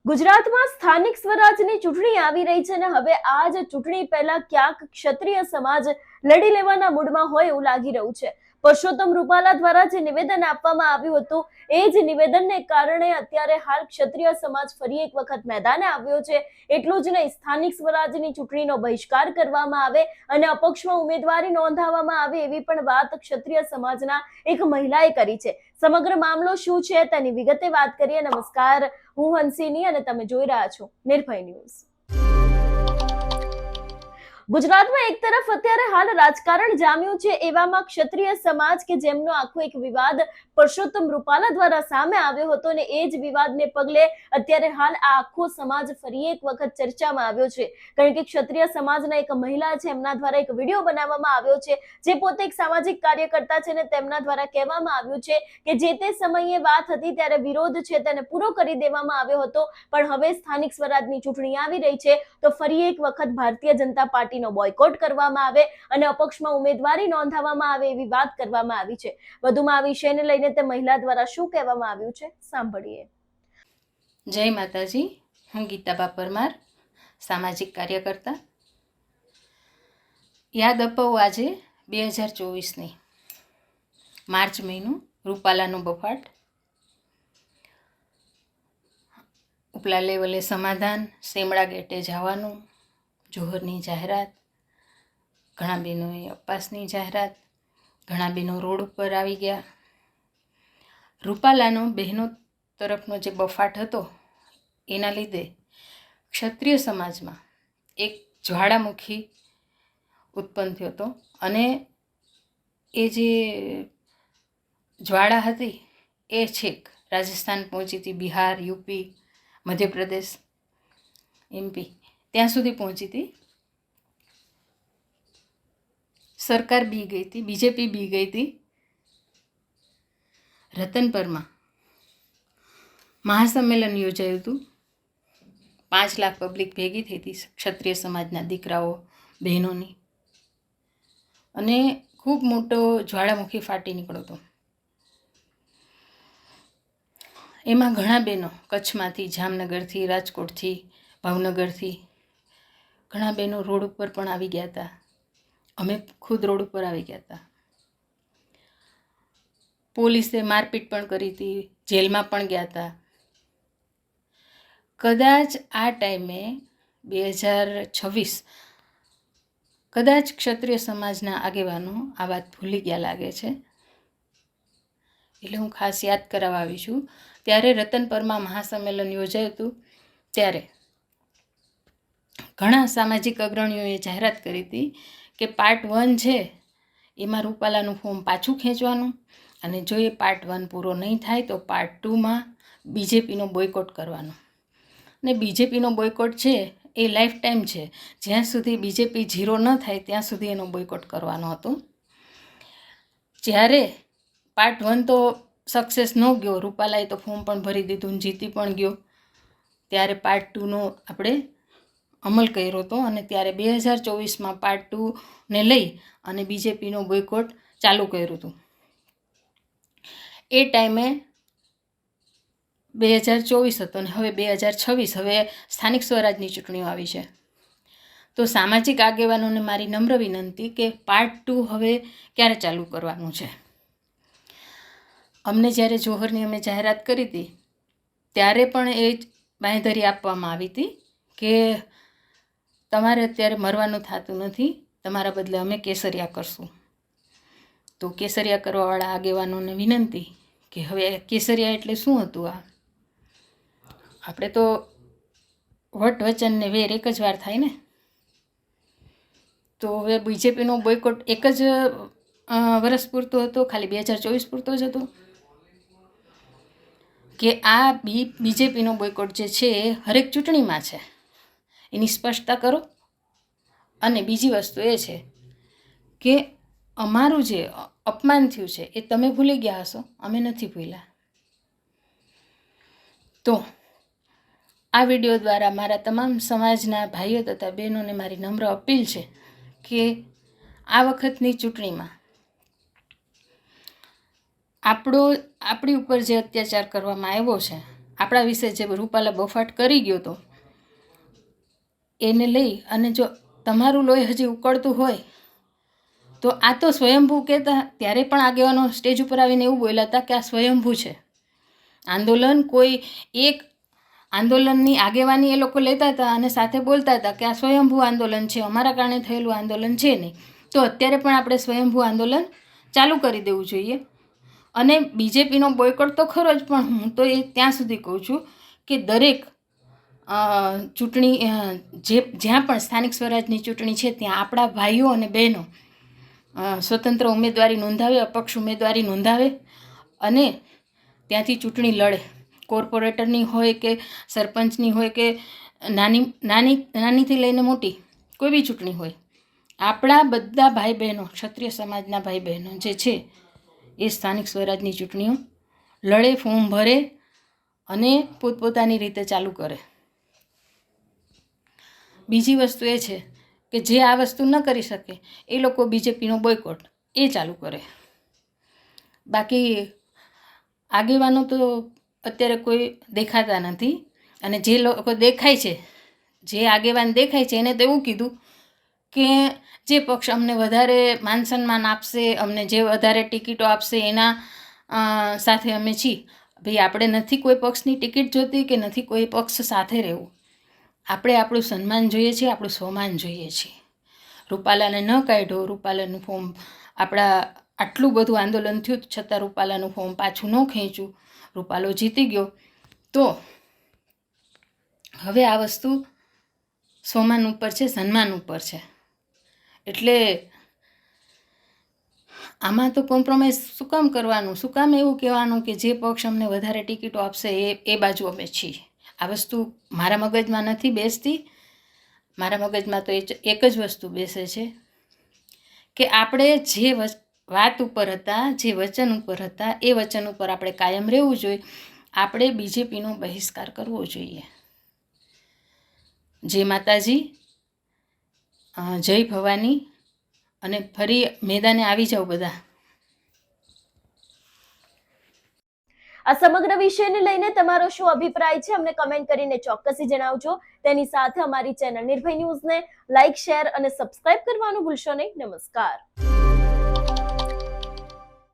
ગુજરાતમાં સ્થાનિક સ્વરાજની ચૂંટણી આવી રહી છે અને હવે આ જ ચૂંટણી પહેલા ક્યાંક ક્ષત્રિય સમાજ લડી લેવાના મૂડમાં હોય એવું લાગી રહ્યું છે. પરસોત્તમ રૂપાલા દ્વારા જે નિવેદન આપવામાં આવ્યું હતું એ જ નિવેદનને કારણે અત્યારે હાલ ક્ષત્રિય સમાજ ફરી એક વખત મેદાને આવ્યો છે. એટલું જ નહીં, સ્થાનિક સ્વરાજની ચૂંટણીનો બહિષ્કાર કરવામાં આવે અને અપક્ષમાં ઉમેદવારી નોંધાવવામાં આવે એવી પણ વાત ક્ષત્રિય સમાજના એક મહિલાએ કરી છે. સમગ્ર મામલો શું છે તેની વિગતે વાત કરીએ. નમસ્કાર, હું હંસિની અને તમે જોઈ રહ્યા છો નિર્ભય ન્યૂઝ. ગુજરાતમાં એક તરફ અત્યારે હાલ રાજકારણ જામ્યું છે, એવામાં ક્ષત્રિય સમાજ કે જેમનો આખો એક વિવાદ પરસોત્તમ રૂપાલા દ્વારા સામે આવ્યો હતો અને એ જ વિવાદને પગલે અત્યારે હાલ આ આખો સમાજ ફરી એક વખત ચર્ચામાં આવ્યો છે. કારણ કે ક્ષત્રિય સમાજના એક મહિલા છે, એમના દ્વારા એક વિડીયો બનાવવામાં આવ્યો છે, જે પોતે એક સામાજિક કાર્યકર્તા છે અને તેમના દ્વારા કહેવામાં આવ્યું છે કે જે તે સમયે વાત હતી ત્યારે વિરોધ છે તેને પૂરો કરી દેવામાં આવ્યો હતો, પણ હવે સ્થાનિક સ્વરાજની ચૂંટણી આવી રહી છે તો ફરી એક વખત ભારતીય જનતા પાર્ટી બોયકોટ કરવામાં આવે અને અપક્ષમાં ઉમેદવારી નોંધાવવામાં આવે એવી વાત કરવામાં આવી છે. વધુમાં આ વિષયને લઈને તે મહિલા દ્વારા શું કહેવામાં આવ્યું છે સાંભળીએ. જય માતાજી, હું ગીતાબા પરમાર, સામાજિક કાર્યકર્તા. યાદ અપાવું આજે 2024ની માર્ચ મહિનો, રૂપાલાનો બફાટ, ઉપલા લેવલે સમાધાન, સેમડા ગેટે જવાનું, જોહરની જાહેરાત, ઘણા બહેનોએ અપાસની જાહેરાત, ઘણા બહેનો રોડ ઉપર આવી ગયા. રૂપાલાનો બહેનો તરફનો જે બફાટ હતો એના લીધે ક્ષત્રિય સમાજમાં એક જ્વાળામુખી ઉત્પન્ન થયો હતો અને એ જે જ્વાળા હતી એ છેક રાજસ્થાન પહોંચી હતી, બિહાર, યુપી, મધ્યપ્રદેશ, એમપી ત્યાં સુધી પહોંચી હતી. સરકાર બી ગઈ હતી, બીજેપી બી ગઈ હતી. રતનપરમાં મહાસંમેલન યોજાયું હતું. 5 લાખ પબ્લિક ભેગી થઈ હતી, ક્ષત્રિય સમાજના દીકરાઓ, બહેનોની, અને ખૂબ મોટો જ્વાળામુખી ફાટી નીકળ્યો હતો. એમાં ઘણા બહેનો કચ્છમાંથી, જામનગરથી, રાજકોટથી, ભાવનગરથી ઘણા બહેનો રોડ ઉપર પણ આવી ગયા હતા. અમે ખુદ રોડ ઉપર આવી ગયા હતા. પોલીસે મારપીટ પણ કરી હતી, જેલમાં પણ ગયા હતા. કદાચ આ ટાઈમે 2026 કદાચ ક્ષત્રિય સમાજના આગેવાનો આ વાત ભૂલી ગયા લાગે છે. એટલે હું ખાસ યાદ કરાવવા આવી છું. ત્યારે રતનપરમાં મહાસંમેલન યોજાયું હતું ત્યારે ઘણા સામાજિક અગ્રણીઓએ જાહેરાત કરી હતી કે પાર્ટ 1 છે એમાં રૂપાલાનું ફોર્મ પાછું ખેંચવાનું, અને જો એ પાર્ટ 1 પૂરો નહીં થાય તો પાર્ટ 2માં બીજેપીનો બોયકોટ કરવાનો. ને બીજેપીનો બોયકોટ છે એ લાઈફ ટાઈમ છે, જ્યાં સુધી બીજેપી 0 ન થાય ત્યાં સુધી એનો બોયકોટ કરવાનો હતો. જ્યારે પાર્ટ 1 તો સક્સેસ ન ગયો, રૂપાલાએ તો ફોર્મ પણ ભરી દીધું, જીતી પણ ગયો, ત્યારે પાર્ટ 2નો આપણે અમલ કર્યો હતો અને ત્યારે 2024માં પાર્ટ 2ને લઈ અને બીજેપીનો બોયકોટ ચાલુ કર્યું હતું. એ ટાઈમે 2024 હતો અને હવે 2026, હવે સ્થાનિક સ્વરાજની ચૂંટણીઓ આવી છે. તો સામાજિક આગેવાનોને મારી નમ્ર વિનંતી કે પાર્ટ 2 હવે ક્યારે ચાલુ કરવાનું છે. અમને જ્યારે જોહરની અમે જાહેરાત કરી હતી ત્યારે પણ એ જ બાંયધરી આપવામાં આવી હતી કે તમારે અત્યારે મરવાનું થતું નથી, તમારા બદલે અમે કેસરિયા કરશું. તો કેસરિયા કરવાવાળા આગેવાનોને વિનંતી કે હવે કેસરિયા એટલે શું હતું? આપણે તો વટ વચન ને વેર એક જ વાર થાય ને. તો હવે બીજેપીનો બોયકોટ એક જ વર્ષ પૂરતો હતો, ખાલી 2024 પૂરતો જ હતો કે આ બીજેપીનો બોયકોટ જે છે એ હરેક ચૂંટણીમાં છે, એની સ્પષ્ટતા કરો. અને બીજી વસ્તુ એ છે કે અમારું જે અપમાન થયું છે એ તમે ભૂલી ગયા હશો, અમે નથી ભૂલ્યા. તો આ વિડીયો દ્વારા મારા તમામ સમાજના ભાઈઓ તથા બહેનોને મારી નમ્ર અપીલ છે કે આ વખતની ચૂંટણીમાં આપણી ઉપર જે અત્યાચાર કરવામાં આવ્યો છે આપણા વિશે જે રૂપાલા બફાટ કરી ગયો હતો એને લઈ અને જો તમારું લોહી હજી ઉકળતું હોય તો આ તો સ્વયંભૂ કહેતા, ત્યારે પણ આગેવાનો સ્ટેજ ઉપર આવીને એવું બોલ્યા હતા કે આ સ્વયંભૂ છે આંદોલન. કોઈ એક આંદોલનની આગેવાની એ લોકો લેતા હતા અને સાથે બોલતા હતા કે આ સ્વયંભૂ આંદોલન છે, અમારા કારણે થયેલું આંદોલન છે નહીં. તો અત્યારે પણ આપણે સ્વયંભૂ આંદોલન ચાલુ કરી દેવું જોઈએ. અને બીજેપીનો બોયકોટ તો ખરો જ, પણ હું તો એ ત્યાં સુધી કહું છું કે દરેક ચૂંટણી જ્યાં પણ સ્થાનિક સ્વરાજની ચૂંટણી છે ત્યાં આપણા ભાઈઓ અને બહેનો સ્વતંત્ર ઉમેદવારી નોંધાવે, અપક્ષ ઉમેદવારી નોંધાવે અને ત્યાંથી ચૂંટણી લડે. કોર્પોરેટરની હોય કે સરપંચની હોય કે નાનીથી લઈને મોટી કોઈ બી ચૂંટણી હોય, આપણા બધા ભાઈ બહેનો, ક્ષત્રિય સમાજના ભાઈ બહેનો જે છે એ સ્થાનિક સ્વરાજની ચૂંટણીઓ લડે, ફોર્મ ભરે અને પોતપોતાની રીતે ચાલુ કરે. બીજી વસ્તુ એ છે કે જે આ વસ્તુ ન કરી શકે એ લોકો બીજેપીનો બોયકોટ એ ચાલુ કરે. બાકી આગેવાનો તો અત્યારે કોઈ દેખાતા નથી. અને જે લોકો દેખાય છે, જે આગેવાન દેખાય છે એને તો એવું કીધું કે જે પક્ષ અમને વધારે માન સન્માન આપશે, અમને જે વધારે ટિકિટો આપશે એના સાથે અમે છીએ. ભાઈ આપણે નથી કોઈ પક્ષની ટિકિટ જોતી કે નથી કોઈ પક્ષ સાથે રહેવું. આપણે આપણું સન્માન જોઈએ છીએ, આપણું સ્વમાન જોઈએ છીએ. રૂપાલાને ન કાઢ્યો, રૂપાલાનું ફોર્મ આપણા આટલું બધું આંદોલન થયું છતાં રૂપાલાનું ફોર્મ પાછું ન ખેંચ્યું, રૂપાલો જીતી ગયો, તો હવે આ વસ્તુ સ્વમાન ઉપર છે, સન્માન ઉપર છે. એટલે આમાં તો કોમ્પ્રોમાઇઝ શું કામ કરવાનું, શું કામ એવું કહેવાનું કે જે પક્ષ અમને વધારે ટિકિટો આપશે એ બાજુ અમે છીએ. આ વસ્તુ મારા મગજમાં નથી બેસતી. મારા મગજમાં તો એક જ વસ્તુ બેસે છે કે આપણે જે વાત ઉપર હતા, જે વચન ઉપર હતા, એ વચન ઉપર આપણે કાયમ રહેવું જોઈએ. આપણે બીજેપીનો બહિષ્કાર કરવો જોઈએ. જય માતાજી, જય ભવાની, અને ફરી મેદાને આવી જાઓ બધા. આ સમગ્ર વિષયને લઈને તમારો શું અભિપ્રાય છે અમને કમેન્ટ કરીને ચોક્કસથી જણાવજો. તેની સાથે અમારી ચેનલ નિર્ભય ન્યૂઝને લાઇક, શેર અને સબસ્ક્રાઇબ કરવાનું ભૂલશો નહીં. નમસ્કાર.